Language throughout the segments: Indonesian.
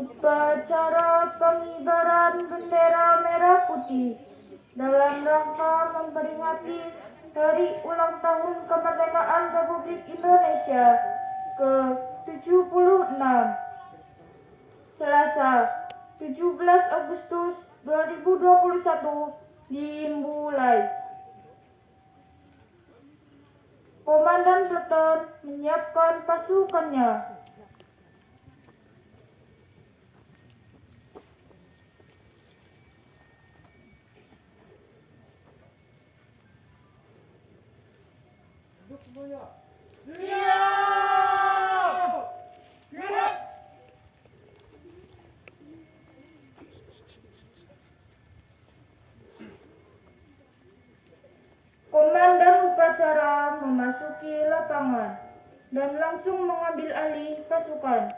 Upacara pengibaran bendera merah putih dalam rangka memperingati Hari Ulang Tahun Kemerdekaan Republik Indonesia ke-76, Selasa, 17 Agustus 2021 dimulai. Komandan Peleton menyiapkan pasukannya. Komandan upacara memasuki lapangan dan langsung mengambil alih pasukan.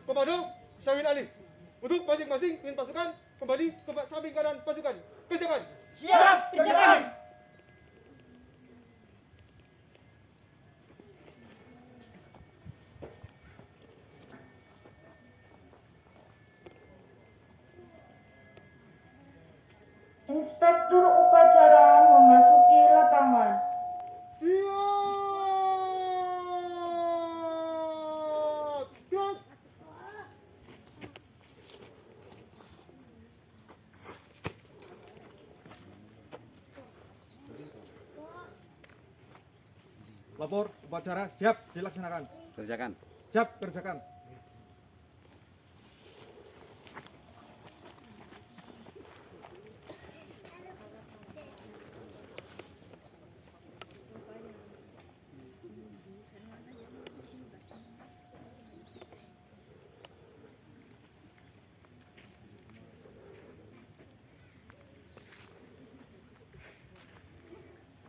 Komando, Syawin Ali. Untuk masing-masing pimpin pasukan kembali ke samping kanan pasukan. Kerjakan. Siap, kerjakan. Inspektur upacara memasuki lapangan. Siap. Gerak. Lapor upacara siap dilaksanakan. Kerjakan. Siap kerjakan.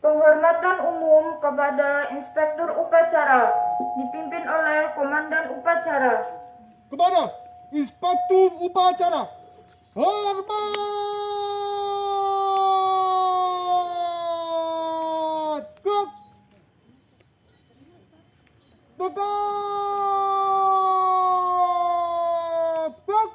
Penghormatan umum kepada Inspektur Upacara dipimpin oleh Komandan Upacara. Kepada Inspektur Upacara. Hormat. Gerak. Tegap. Gerak.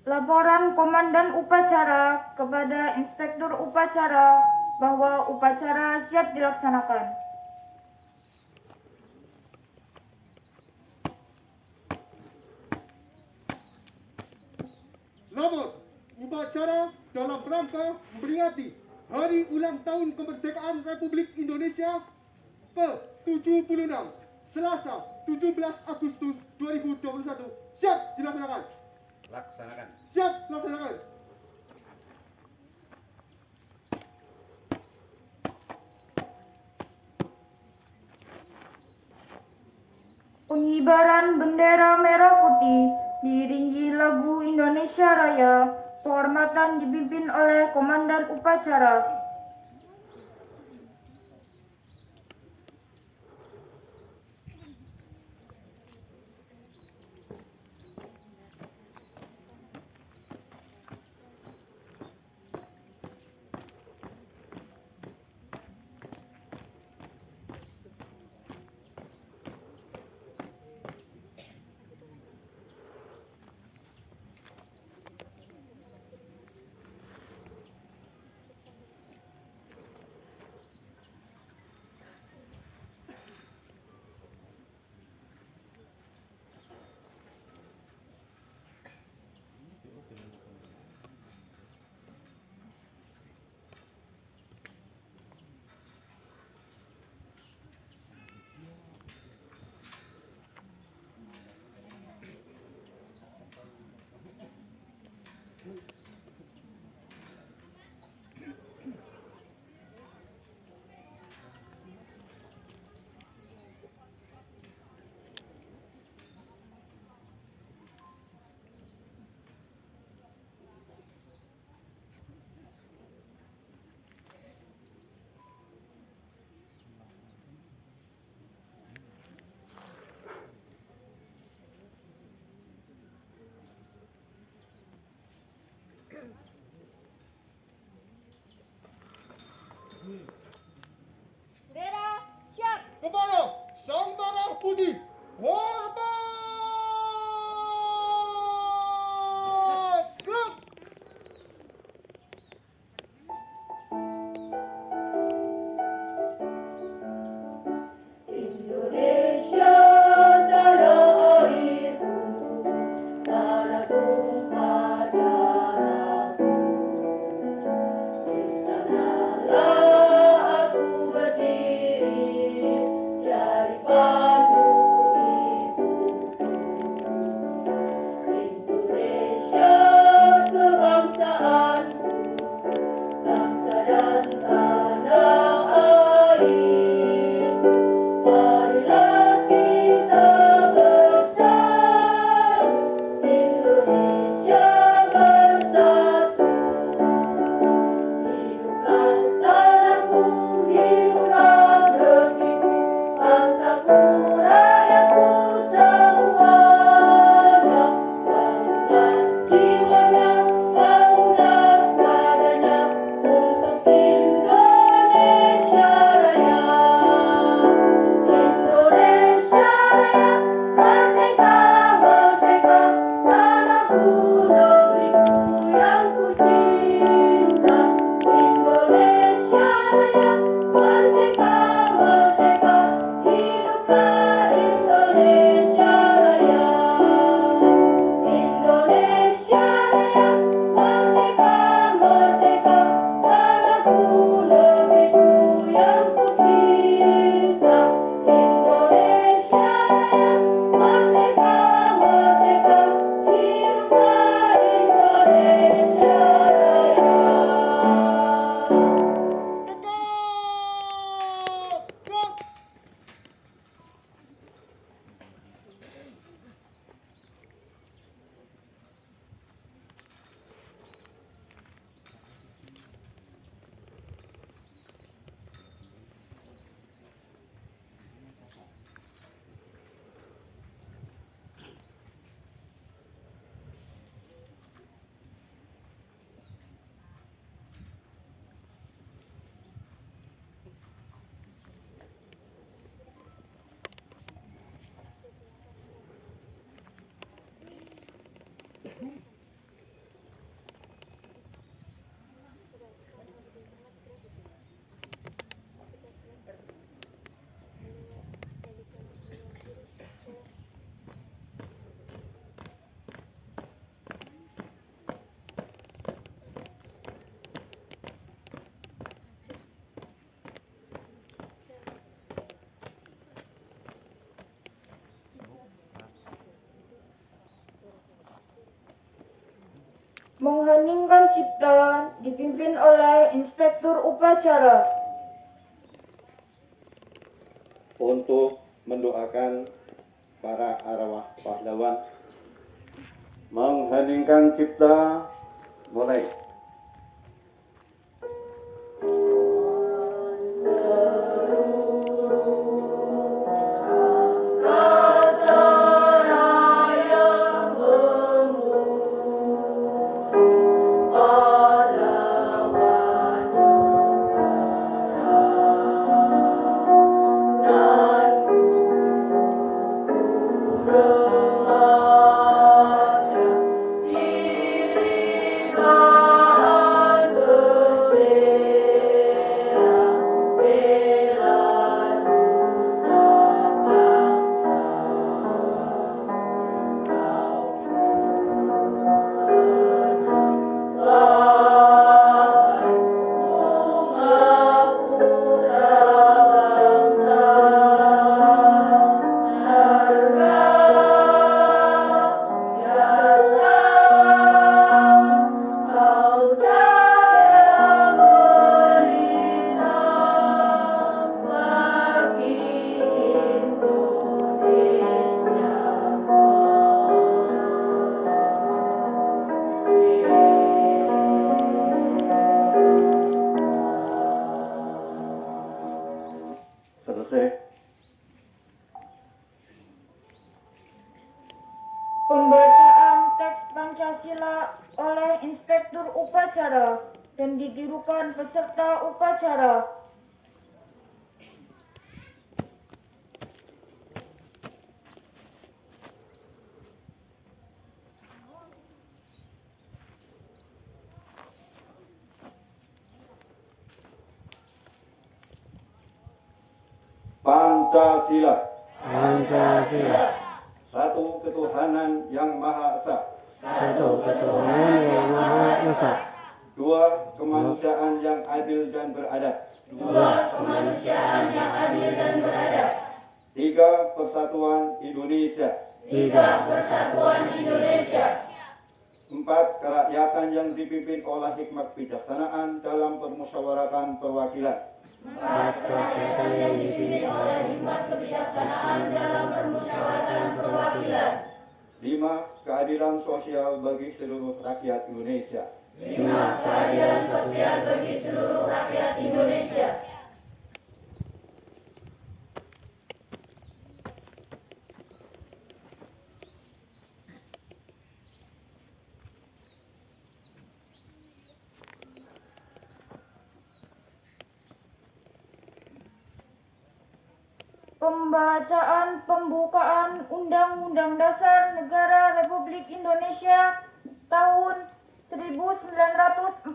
Laporan Komandan Upacara kepada Inspektur Upacara bahwa upacara siap dilaksanakan. Lapor upacara dalam rangka memperingati Hari Ulang Tahun Kemerdekaan Republik Indonesia ke-76, Selasa, 17 Agustus 2021. Siap dilaksanakan. Laksanakan. Siap dilaksanakan. Pengibaran bendera merah putih diiringi lagu Indonesia Raya. Penghormatan dipimpin oleh Komandan Upacara. Bendera siap. Kepada Sang Merah Putih, hormat! Gerak! Indonesia tanah airku, tanah tumpah darahku. Di sanalah aku berdiri, jadi pandu hidupku. Indonesia kebangsaanku, bangsa dan tanah air. Marilah kita bersatu, Indonesia bersatu. Hiduplah tanahku, hiduplah negeriku, bangsaku, rakyatku semuanya. Bangunlah jiwanya, bangunlah badannya, untuk Indonesia Raya. Indonesia Raya, merdeka, merdeka, tanahku, negeriku yang ku cinta. Indonesia Raya, merdeka, merdeka, hiduplah Indonesia Raya. Indonesia Raya, merdeka, merdeka, tanahku, negeriku yang ku cinta. Indonesia Raya, merdeka, merdeka, hiduplah Indonesia Raya. Tegak! Gerak! Mengheningkan cipta dipimpin oleh Inspektur Upacara. Untuk mendoakan para arwah pahlawan. Mengheningkan cipta, mulai. Selesai. Pembacaan teks Pancasila oleh Inspektur Upacara. dan ditirukan peserta upacara. Pancasila. Pancasila. Satu ketuhanan yang Maha Esa. Satu ketuhanan yang Maha Esa. Dua kemanusiaan yang adil dan beradab. Dua kemanusiaan yang adil dan beradab. Tiga persatuan Indonesia. Tiga persatuan Indonesia. Empat kerakyatan yang dipimpin oleh hikmat kebijaksanaan dalam permusyawaratan perwakilan. Empat kerakyatan yang dipimpin oleh hikmat kebijaksanaan dalam permusyawaratan perwakilan. Lima keadilan sosial bagi seluruh rakyat Indonesia. Lima keadilan sosial bagi seluruh rakyat Indonesia. Pembacaan pembukaan Undang-Undang Dasar Negara Republik Indonesia tahun 1945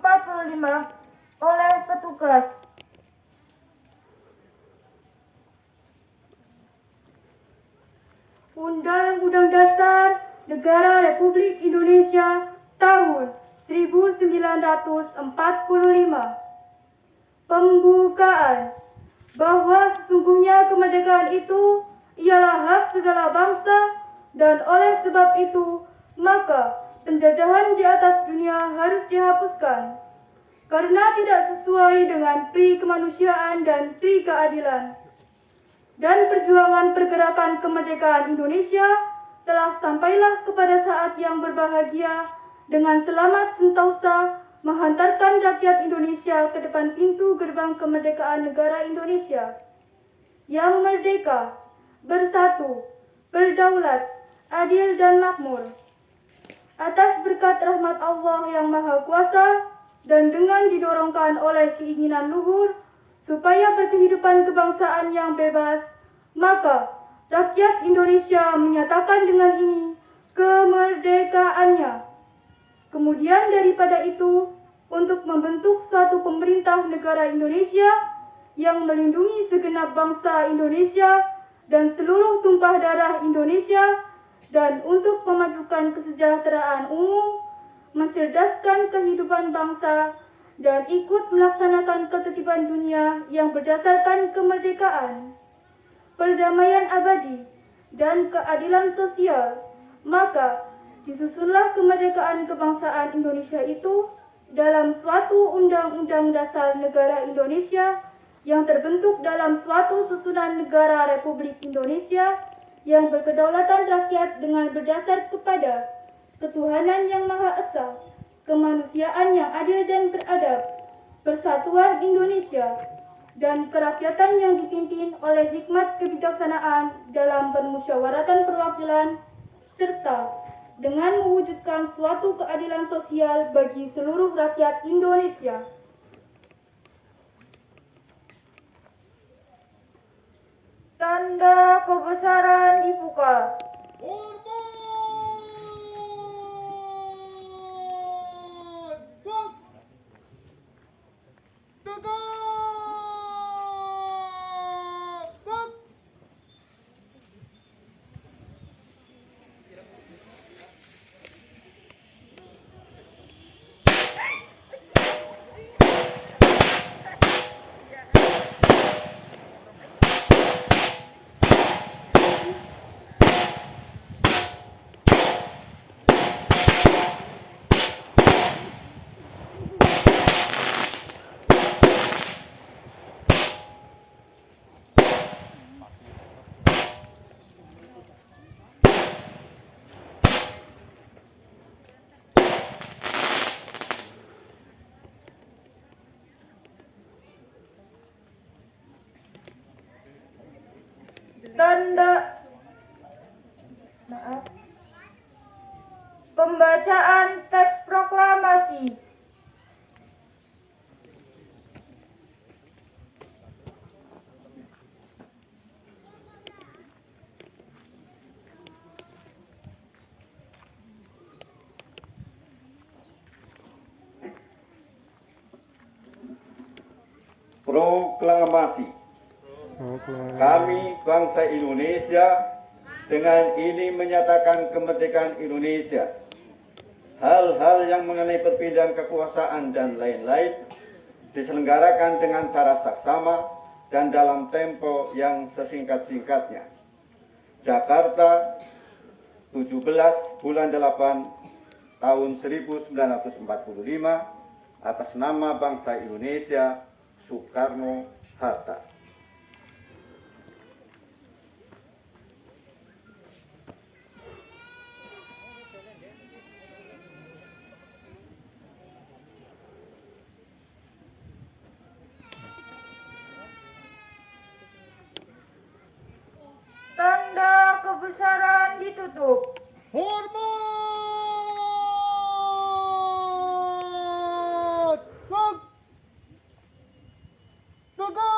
oleh petugas. Undang-Undang Dasar Negara Republik Indonesia tahun 1945. Pembukaan. Bahwa sesungguhnya kemerdekaan itu ialah hak segala bangsa, dan oleh sebab itu maka penjajahan di atas dunia harus dihapuskan karena tidak sesuai dengan pri kemanusiaan dan pri keadilan. Dan perjuangan pergerakan kemerdekaan Indonesia telah sampailah kepada saat yang berbahagia dengan selamat sentosa menghantarkan rakyat Indonesia ke depan pintu gerbang kemerdekaan negara Indonesia yang merdeka, bersatu, berdaulat, adil dan makmur. Atas berkat rahmat Allah yang Maha Kuasa dan dengan didorongkan oleh keinginan luhur supaya berkehidupan kebangsaan yang bebas, maka rakyat Indonesia menyatakan dengan ini kemerdekaannya. Kemudian daripada itu, untuk membentuk suatu pemerintah negara Indonesia yang melindungi segenap bangsa Indonesia dan seluruh tumpah darah Indonesia, dan untuk memajukan kesejahteraan umum, mencerdaskan kehidupan bangsa, dan ikut melaksanakan ketertiban dunia yang berdasarkan kemerdekaan, perdamaian abadi, dan keadilan sosial, maka disusunlah kemerdekaan kebangsaan Indonesia itu dalam suatu Undang-Undang Dasar Negara Indonesia yang terbentuk dalam suatu susunan negara Republik Indonesia yang berkedaulatan rakyat dengan berdasar kepada ketuhanan yang Maha Esa, kemanusiaan yang adil dan beradab, persatuan Indonesia, dan kerakyatan yang dipimpin oleh hikmat kebijaksanaan dalam permusyawaratan perwakilan, serta dengan mewujudkan suatu keadilan sosial bagi seluruh rakyat Indonesia. Tanda kebesaran dibuka. Pembacaan teks proklamasi. Proklamasi kami bangsa Indonesia dengan ini menyatakan kemerdekaan Indonesia. Hal-hal yang mengenai perpindahan kekuasaan dan lain-lain diselenggarakan dengan cara saksama dan dalam tempo yang sesingkat-singkatnya. Jakarta, 17 bulan 8 tahun 1945, atas nama bangsa Indonesia, Soekarno-Hatta. Tanda kebesaran ditutup. Hormat! Tegak!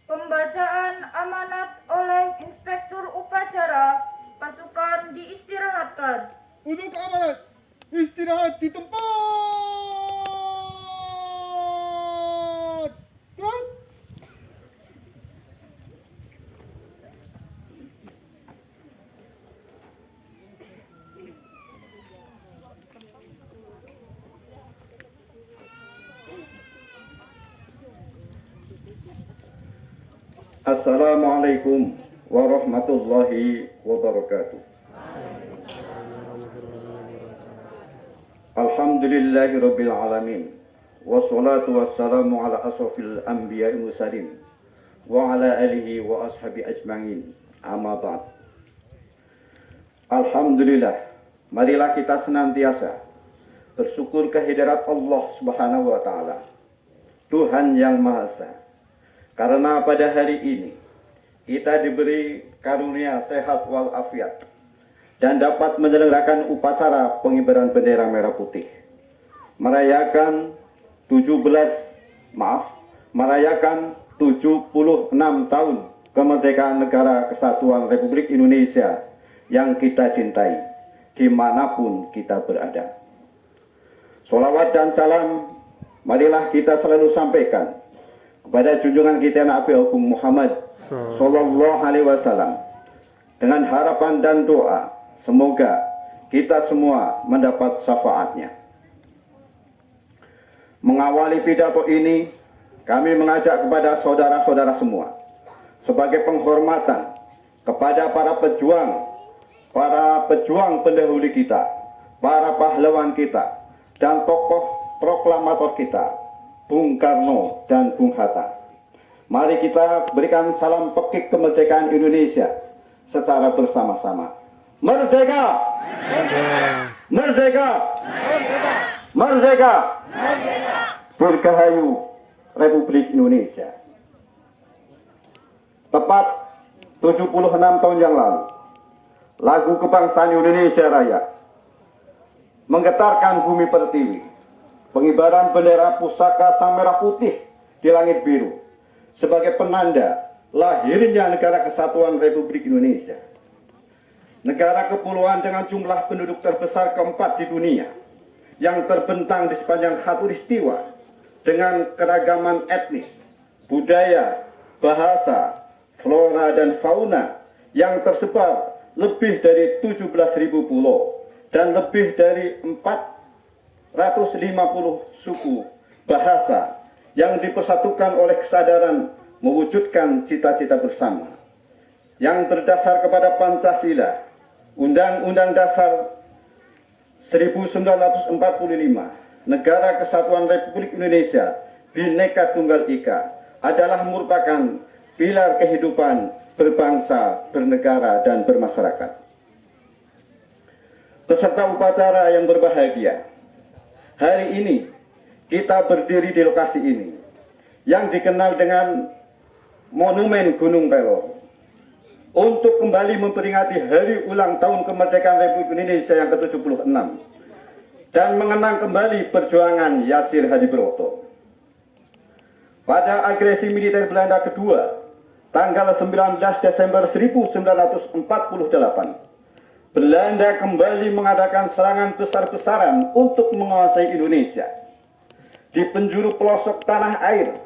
Pembacaan amanat oleh Inspektur Upacara. Pasukan diistirahatkan. Untuk amanat, istirahat di tempat. Gerak! Assalamualaikum warahmatullahi wabarakatuh. Alhamdulillahi rabbil alamin. Wassalatu wassalamu ala asrafil anbiya'i mursalin wa ala alihi wa ashabi ajma'in. Amma ba'd. Alhamdulillah, marilah kita senantiasa bersyukur kehadirat Allah Subhanahu wa taala, Tuhan yang Maha Esa. Karena pada hari ini kita diberi karunia sehat walafiat dan dapat menyelenggarakan upacara pengibaran bendera merah putih, merayakan 76 tahun kemerdekaan Negara Kesatuan Republik Indonesia yang kita cintai dimanapun kita berada. Sholawat dan salam marilah kita selalu sampaikan kepada junjungan kita Nabi Agung Muhammad Sallallahu Alaihi Wasallam dengan harapan dan doa semoga kita semua mendapat syafaatnya. Mengawali pidato ini, kami mengajak kepada saudara-saudara semua sebagai penghormatan kepada para pejuang pendahulu kita, para pahlawan kita, dan tokoh proklamator kita, Bung Karno dan Bung Hatta. Mari kita berikan salam pekik kemerdekaan Indonesia secara bersama-sama. Merdeka! Merdeka! Merdeka! Dirgahayu Republik Indonesia. Tepat 76 tahun yang lalu, lagu kebangsaan Indonesia Raya menggetarkan bumi pertiwi. Pengibaran bendera pusaka sang merah putih di langit biru sebagai penanda lahirnya Negara Kesatuan Republik Indonesia. Negara kepulauan dengan jumlah penduduk terbesar keempat di dunia yang terbentang di sepanjang khatulistiwa dengan keragaman etnis, budaya, bahasa, flora dan fauna yang tersebar lebih dari 17.000 pulau dan lebih dari 450 suku bahasa yang dipersatukan oleh kesadaran mewujudkan cita-cita bersama yang berdasar kepada Pancasila, Undang-Undang Dasar 1945, Negara Kesatuan Republik Indonesia Bhinneka Tunggal Ika adalah merupakan pilar kehidupan berbangsa, bernegara, dan bermasyarakat. Peserta upacara yang berbahagia, hari ini kita berdiri di lokasi ini yang dikenal dengan Monumen Gunung Pelor untuk kembali memperingati hari ulang tahun kemerdekaan Republik Indonesia yang ke-76 dan mengenang kembali perjuangan Yasir Hadibroto. Pada agresi militer Belanda kedua, tanggal 19 Desember 1948, Belanda kembali mengadakan serangan besar-besaran untuk menguasai Indonesia. Di penjuru pelosok tanah air,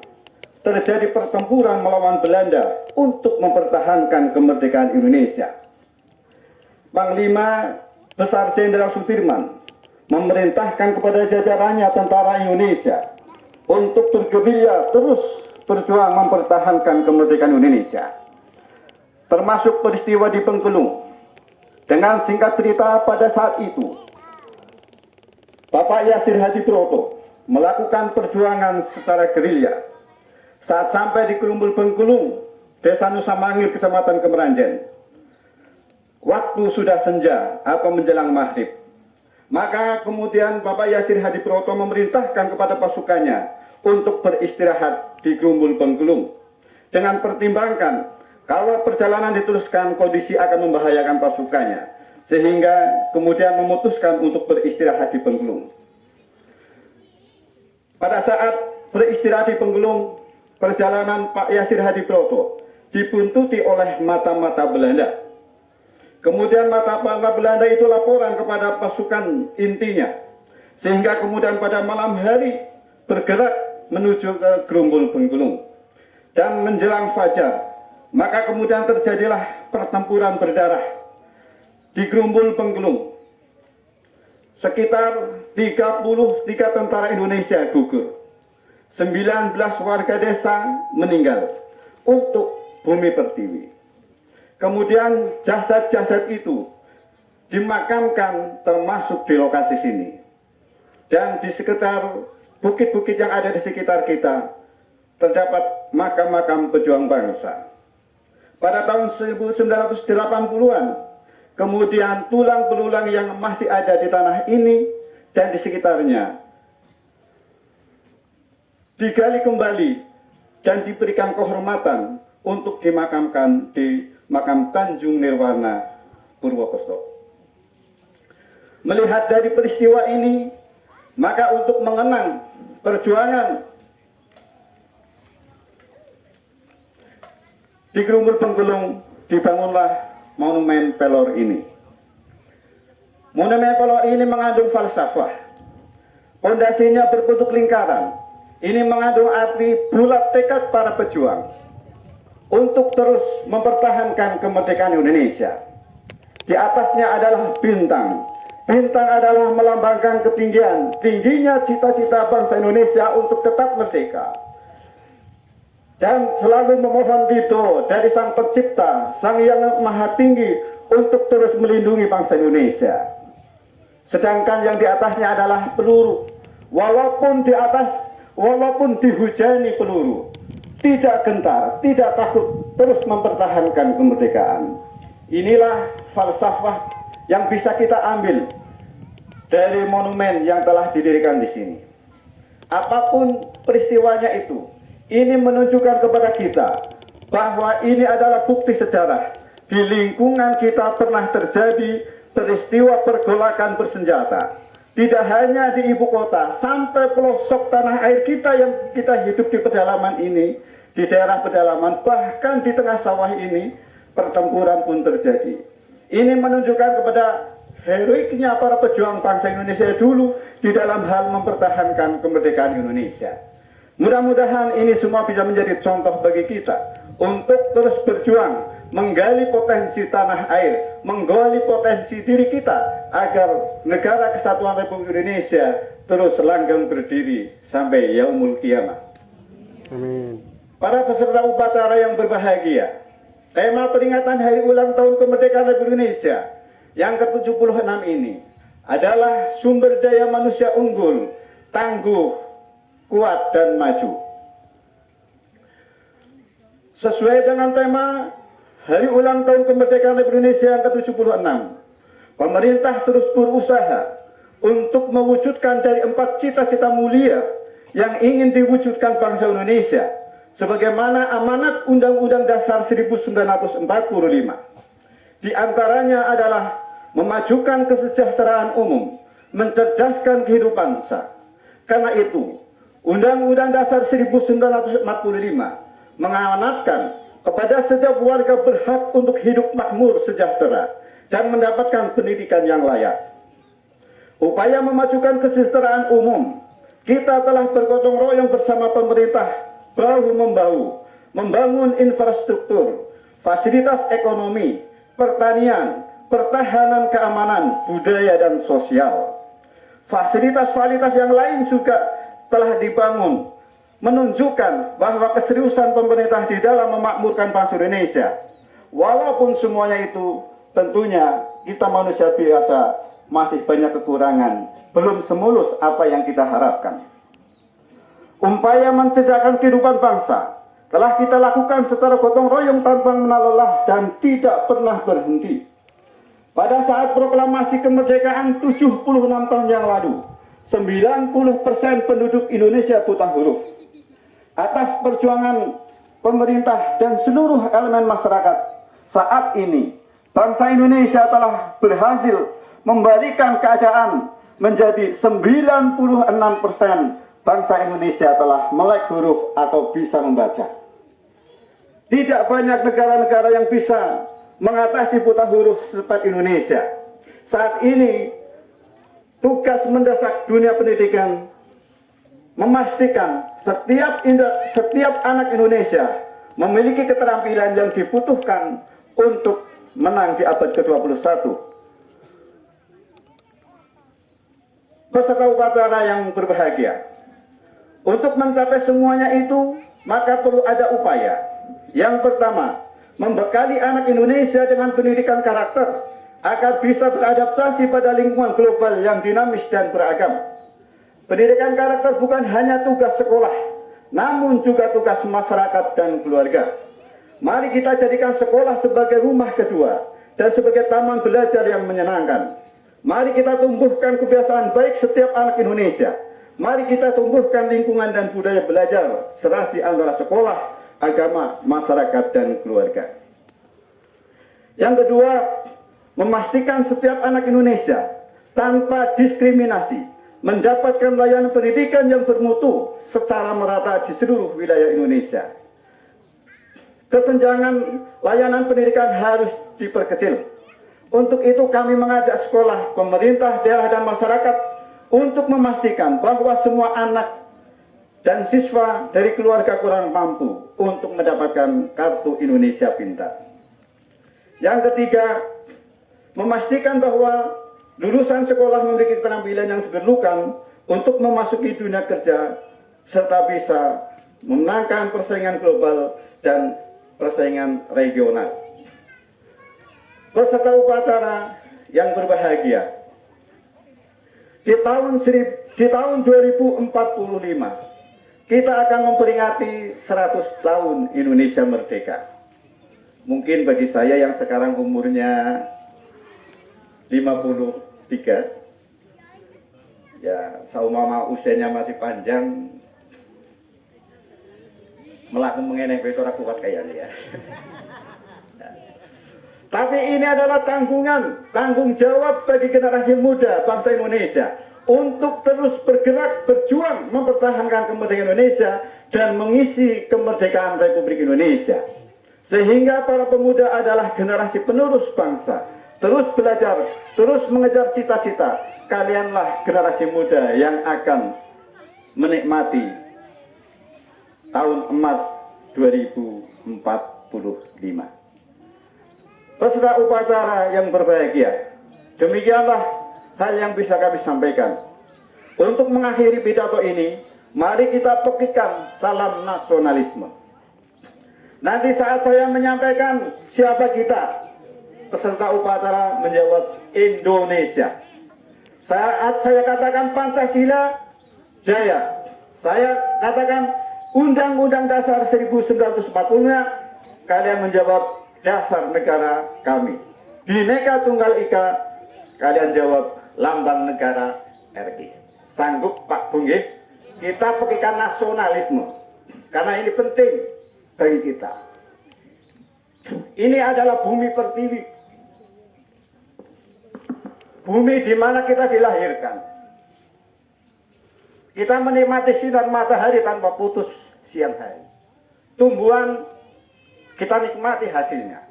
terjadi pertempuran melawan Belanda untuk mempertahankan kemerdekaan Indonesia. Panglima Besar Jenderal Sudirman memerintahkan kepada jajarannya tentara Indonesia untuk bergerilya terus berjuang mempertahankan kemerdekaan Indonesia. Termasuk peristiwa di Bengkulu. Dengan singkat cerita, pada saat itu Bapak Yasir Hadiproto melakukan perjuangan secara gerilya. Saat sampai di Kerumbul Bengkulung, Desa Nusa Mangir, Kecamatan Kemeranjen, waktu sudah senja atau menjelang maghrib. Maka kemudian Bapak Yasir Hadiproto memerintahkan kepada pasukannya untuk beristirahat di Kerumbul Bengkulung dengan pertimbangkan kalau perjalanan diteruskan kondisi akan membahayakan pasukannya, sehingga kemudian memutuskan untuk beristirahat di Bengkulung. Pada saat beristirahat di Bengkulung, perjalanan Pak Yasir Hadiproto dibuntuti oleh mata-mata Belanda. Kemudian mata-mata Belanda itu laporan kepada pasukan intinya, sehingga kemudian pada malam hari bergerak menuju ke Kerumbul Bengkulung. Dan menjelang fajar, maka kemudian terjadilah pertempuran berdarah di Kerumbul Bengkulung. Sekitar 33 tentara Indonesia gugur. 19 warga desa meninggal untuk Bumi Pertiwi. Kemudian jasad-jasad itu dimakamkan termasuk di lokasi sini. Dan di sekitar bukit-bukit yang ada di sekitar kita terdapat makam-makam pejuang bangsa. Pada tahun 1980-an, kemudian tulang belulang yang masih ada di tanah ini dan di sekitarnya digali kembali dan diberikan kehormatan untuk dimakamkan di makam Tanjung Nirwana, Purwokerto. Melihat dari peristiwa ini, maka untuk mengenang perjuangan di Kerumbul Bengkulung dibangunlah monumen Pelor ini. Monumen Pelor ini mengandung falsafah. Pondasinya berbentuk lingkaran. Ini mengandung arti bulat tekad para pejuang untuk terus mempertahankan kemerdekaan Indonesia. Di atasnya adalah bintang. Bintang adalah melambangkan ketinggian, tingginya cita-cita bangsa Indonesia untuk tetap merdeka. Dan selalu memohon ridho dari Sang Pencipta, Sang Yang Maha Tinggi untuk terus melindungi bangsa Indonesia. Sedangkan yang di atasnya adalah peluru. Walaupun dihujani peluru, tidak gentar, tidak takut, terus mempertahankan kemerdekaan. Inilah falsafah yang bisa kita ambil dari monumen yang telah didirikan di sini. Apapun peristiwanya itu, ini menunjukkan kepada kita bahwa ini adalah bukti sejarah. Di lingkungan kita pernah terjadi peristiwa pergolakan bersenjata. Tidak hanya di ibu kota, sampai pelosok tanah air kita yang kita hidup di pedalaman ini, di daerah pedalaman, bahkan di tengah sawah ini, pertempuran pun terjadi. Ini menunjukkan kepada heroiknya para pejuang bangsa Indonesia dulu di dalam hal mempertahankan kemerdekaan Indonesia. Mudah-mudahan ini semua bisa menjadi contoh bagi kita untuk terus berjuang, menggali potensi tanah air, menggali potensi diri kita agar negara kesatuan Republik Indonesia terus langgeng berdiri sampai yaumul kiamah. Amin. Para peserta upacara yang berbahagia, tema peringatan hari ulang tahun kemerdekaan Republik Indonesia yang ke-76 ini adalah sumber daya manusia unggul, tangguh, kuat dan maju. Sesuai dengan tema Hari Ulang Tahun Kemerdekaan Republik Indonesia yang ke-76, pemerintah terus berusaha untuk mewujudkan dari 4 cita-cita mulia yang ingin diwujudkan bangsa Indonesia, sebagaimana amanat Undang-Undang Dasar 1945. Di antaranya adalah memajukan kesejahteraan umum, mencerdaskan kehidupan bangsa. Karena itu, Undang-Undang Dasar 1945 mengamanatkan kepada setiap warga berhak untuk hidup makmur sejahtera dan mendapatkan pendidikan yang layak. Upaya memajukan kesejahteraan umum, kita telah bergotong royong bersama pemerintah bahu-membahu membangun infrastruktur, fasilitas ekonomi, pertanian, pertahanan keamanan, budaya dan sosial. Fasilitas-fasilitas yang lain juga telah dibangun, menunjukkan bahwa keseriusan pemerintah di dalam memakmurkan bangsa Indonesia. Walaupun semuanya itu tentunya kita manusia biasa masih banyak kekurangan, belum semulus apa yang kita harapkan. Upaya mencerdaskan kehidupan bangsa telah kita lakukan secara gotong royong tanpa mengenal lelah dan tidak pernah berhenti. Pada saat proklamasi kemerdekaan 76 tahun yang lalu, 90% penduduk Indonesia buta huruf. Atas perjuangan pemerintah dan seluruh elemen masyarakat, saat ini bangsa Indonesia telah berhasil membalikan keadaan menjadi 96% bangsa Indonesia telah melek huruf atau bisa membaca. Tidak banyak negara-negara yang bisa mengatasi buta huruf seperti Indonesia. Saat ini tugas mendesak dunia pendidikan memastikan setiap anak Indonesia memiliki keterampilan yang dibutuhkan untuk menang di abad ke-21. Peserta upacara yang berbahagia, untuk mencapai semuanya itu maka perlu ada upaya. Yang pertama, membekali anak Indonesia dengan pendidikan karakter agar bisa beradaptasi pada lingkungan global yang dinamis dan beragam. Pendidikan karakter bukan hanya tugas sekolah, namun juga tugas masyarakat dan keluarga. Mari kita jadikan sekolah sebagai rumah kedua dan sebagai taman belajar yang menyenangkan. Mari kita tumbuhkan kebiasaan baik setiap anak Indonesia. Mari kita tumbuhkan lingkungan dan budaya belajar serasi antara sekolah, agama, masyarakat, dan keluarga. Yang kedua, memastikan setiap anak Indonesia tanpa diskriminasi mendapatkan layanan pendidikan yang bermutu secara merata di seluruh wilayah Indonesia. Kesenjangan layanan pendidikan harus diperkecil. Untuk itu kami mengajak sekolah, pemerintah, daerah, dan masyarakat untuk memastikan bahwa semua anak dan siswa dari keluarga kurang mampu untuk mendapatkan kartu Indonesia Pintar. Yang ketiga, memastikan bahwa lulusan sekolah memiliki keterampilan yang diperlukan untuk memasuki dunia kerja serta bisa memenangkan persaingan global dan persaingan regional. Peserta upacara yang berbahagia, di tahun 2045 kita akan memperingati 100 tahun Indonesia merdeka. Mungkin bagi saya yang sekarang umurnya 53, ya saumama usianya masih panjang, melakukan mengenai besok kuat kayaknya ya. Tapi ini adalah tanggung jawab bagi generasi muda bangsa Indonesia untuk terus bergerak, berjuang mempertahankan kemerdekaan Indonesia dan mengisi kemerdekaan Republik Indonesia. Sehingga para pemuda adalah generasi penerus bangsa, terus belajar, terus mengejar cita-cita. Kalianlah generasi muda yang akan menikmati tahun emas 2045. Peserta upacara yang berbahagia, demikianlah hal yang bisa kami sampaikan. Untuk mengakhiri pidato ini, mari kita pekikan salam nasionalisme. Nanti saat saya menyampaikan siapa kita, peserta upacara menjawab Indonesia. Saat saya katakan Pancasila Jaya, saya katakan Undang-Undang Dasar 1945, kalian menjawab dasar negara kami. Bhinneka Tunggal Ika, kalian jawab lambang negara RI. Sanggup Pak Bung? Kita pekikan nasionalisme karena ini penting bagi kita. Ini adalah bumi pertiwi, bumi di mana kita dilahirkan. Kita menikmati sinar matahari tanpa putus siang hari. Tumbuhan kita nikmati hasilnya.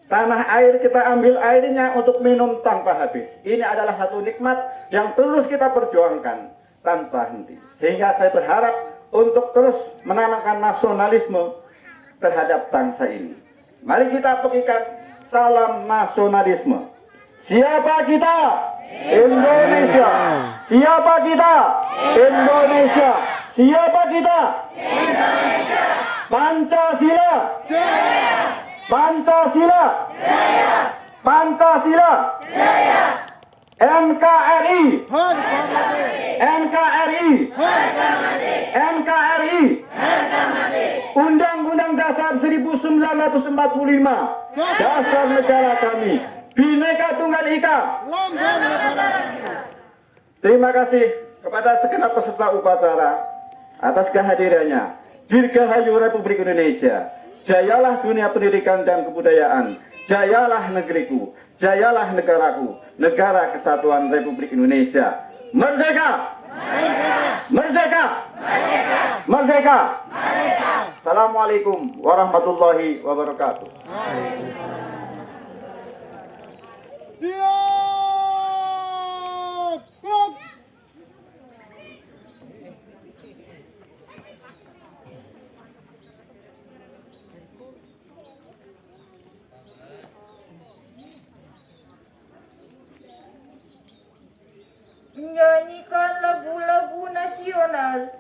Tanah air kita ambil airnya untuk minum tanpa habis. Ini adalah satu nikmat yang terus kita perjuangkan tanpa henti. Sehingga saya berharap untuk terus menanamkan nasionalisme terhadap bangsa ini. Mari kita pekikan salam nasionalisme. Siapa kita? Indonesia. Siapa kita? Indonesia. Siapa kita? Indonesia. Pancasila. Jaya. Pancasila. Jaya. Pancasila. Jaya. NKRI. Harga mati. NKRI. Harga mati. NKRI. Harga mati. Undang-Undang Dasar 1945. Dasar negara kami. Bhinneka Tunggal Ika. Lambang negara kami. Terima kasih kepada segenap peserta upacara atas kehadirannya. Dirgahayu Republik Indonesia. Jayalah dunia pendidikan dan kebudayaan. Jayalah negeriku. Jayalah negaraku. Negara Kesatuan Republik Indonesia. Merdeka! Merdeka! Merdeka! Merdeka! Assalamualaikum warahmatullahi wabarakatuh. Siap! Gerak! Menyanyikan lagu-lagu nasional.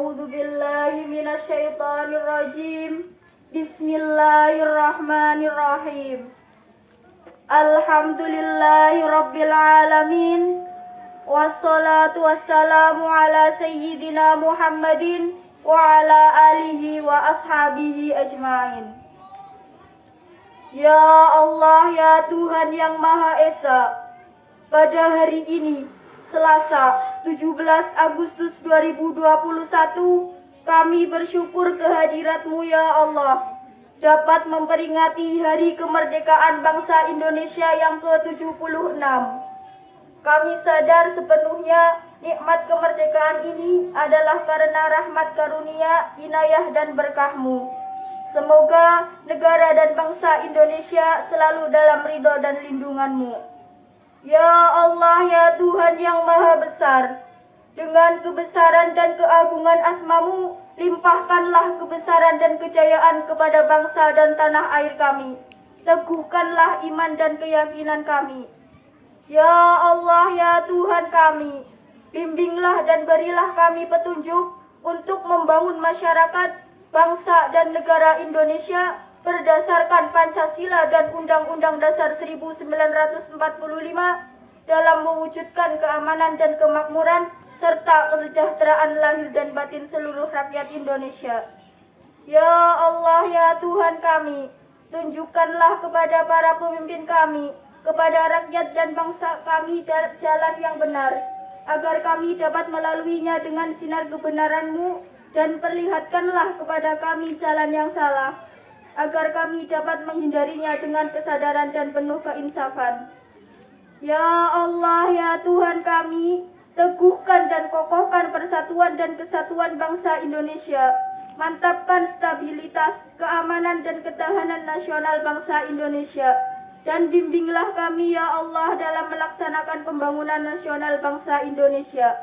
A'udzu billahi minasyaitonir rajim. Bismillahirrahmanirrahim. Alhamdulillahi rabbil alamin. Wassalatu wassalamu ala sayyidina Muhammadin wa ala alihi wa ashabihi ajma'in. Ya Allah, ya Tuhan yang Maha Esa, pada hari ini, Selasa 17 Agustus 2021, kami bersyukur kehadirat-Mu ya Allah, dapat memperingati Hari Kemerdekaan Bangsa Indonesia yang ke-76. Kami sadar sepenuhnya nikmat kemerdekaan ini adalah karena rahmat karunia, inayah dan berkah-Mu. Semoga negara dan bangsa Indonesia selalu dalam ridho dan lindungan-Mu. Ya Allah, ya Tuhan yang Maha Besar, dengan kebesaran dan keagungan asma-Mu, limpahkanlah kebesaran dan kejayaan kepada bangsa dan tanah air kami. Teguhkanlah iman dan keyakinan kami. Ya Allah, ya Tuhan kami, bimbinglah dan berilah kami petunjuk untuk membangun masyarakat, bangsa dan negara Indonesia berdasarkan Pancasila dan Undang-Undang Dasar 1945 dalam mewujudkan keamanan dan kemakmuran serta kesejahteraan lahir dan batin seluruh rakyat Indonesia. Ya Allah, ya Tuhan kami, tunjukkanlah kepada para pemimpin kami, kepada rakyat dan bangsa kami jalan yang benar, agar kami dapat melaluinya dengan sinar kebenaran-Mu, dan perlihatkanlah kepada kami jalan yang salah, agar kami dapat menghindarinya dengan kesadaran dan penuh keinsafan. Ya Allah, ya Tuhan kami, teguhkan dan kokohkan persatuan dan kesatuan bangsa Indonesia. Mantapkan stabilitas, keamanan dan ketahanan nasional bangsa Indonesia. Dan bimbinglah kami ya Allah dalam melaksanakan pembangunan nasional bangsa Indonesia.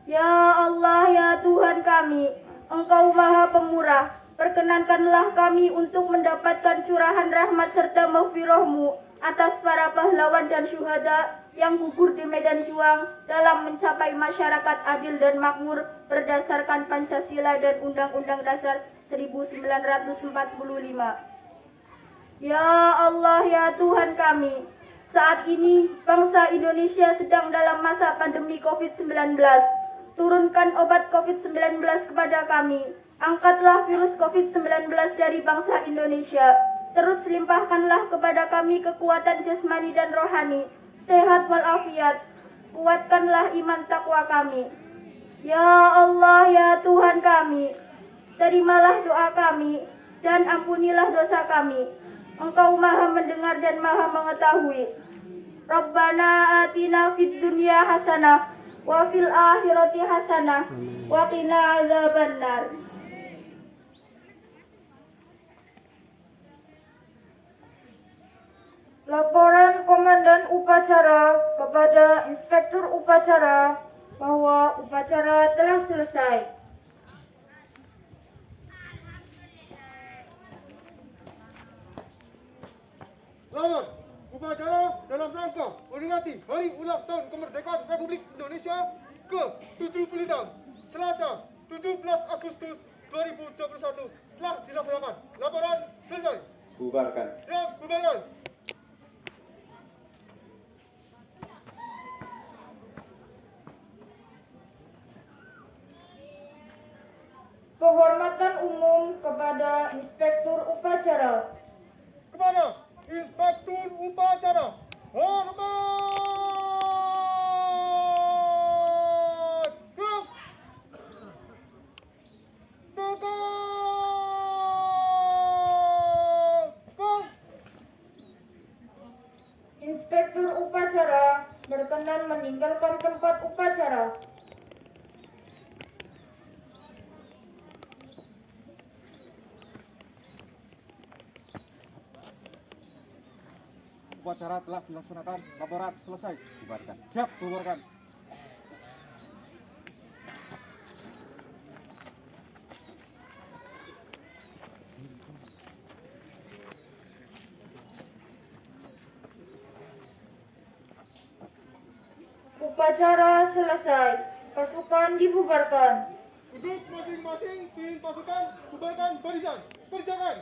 Ya Allah, ya Tuhan kami, Engkau Maha Pemurah, perkenankanlah kami untuk mendapatkan curahan rahmat serta maghfirah-Mu atas para pahlawan dan syuhada yang gugur di medan juang dalam mencapai masyarakat adil dan makmur berdasarkan Pancasila dan Undang-Undang Dasar 1945. Ya Allah, ya Tuhan kami, saat ini bangsa Indonesia sedang dalam masa pandemi COVID-19. Turunkan obat COVID-19 kepada kami. Angkatlah virus COVID-19 dari bangsa Indonesia. Terus limpahkanlah kepada kami kekuatan jasmani dan rohani, sehat walafiat. Kuatkanlah iman takwa kami. Ya Allah, ya Tuhan kami, terimalah doa kami dan ampunilah dosa kami. Engkau Maha mendengar dan Maha mengetahui. Rabbana atina fid dunya hasanah wa fil akhirati hasanah wa qina azabannar. Laporan Komandan Upacara kepada Inspektur Upacara bahwa upacara telah selesai. Lawan, upacara dalam rangka memperingati Hari Ulang Tahun Kemerdekaan Republik Indonesia ke-76, Selasa 17 Agustus 2021 telah dilaksanakan. Laporan selesai. Bubarkan. Ya, bubarkan. Penghormatan umum kepada Inspektur Upacara. Kepada Inspektur Upacara, hormat. Gerak. Tegak. Inspektur Upacara berkenan meninggalkan tempat upacara. Upacara telah dilaksanakan. Laporan selesai. Bubarkan. Siap, bubarkan. Upacara selesai. Pasukan dibubarkan. Untuk masing-masing pimpin pasukan, bubarkan barisan. Kerjakan.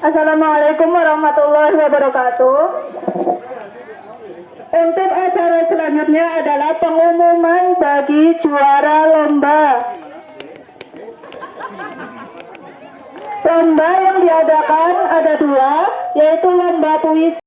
Assalamualaikum warahmatullahi wabarakatuh. Untuk acara selanjutnya adalah pengumuman bagi juara lomba. Lomba yang diadakan ada dua, yaitu lomba puisi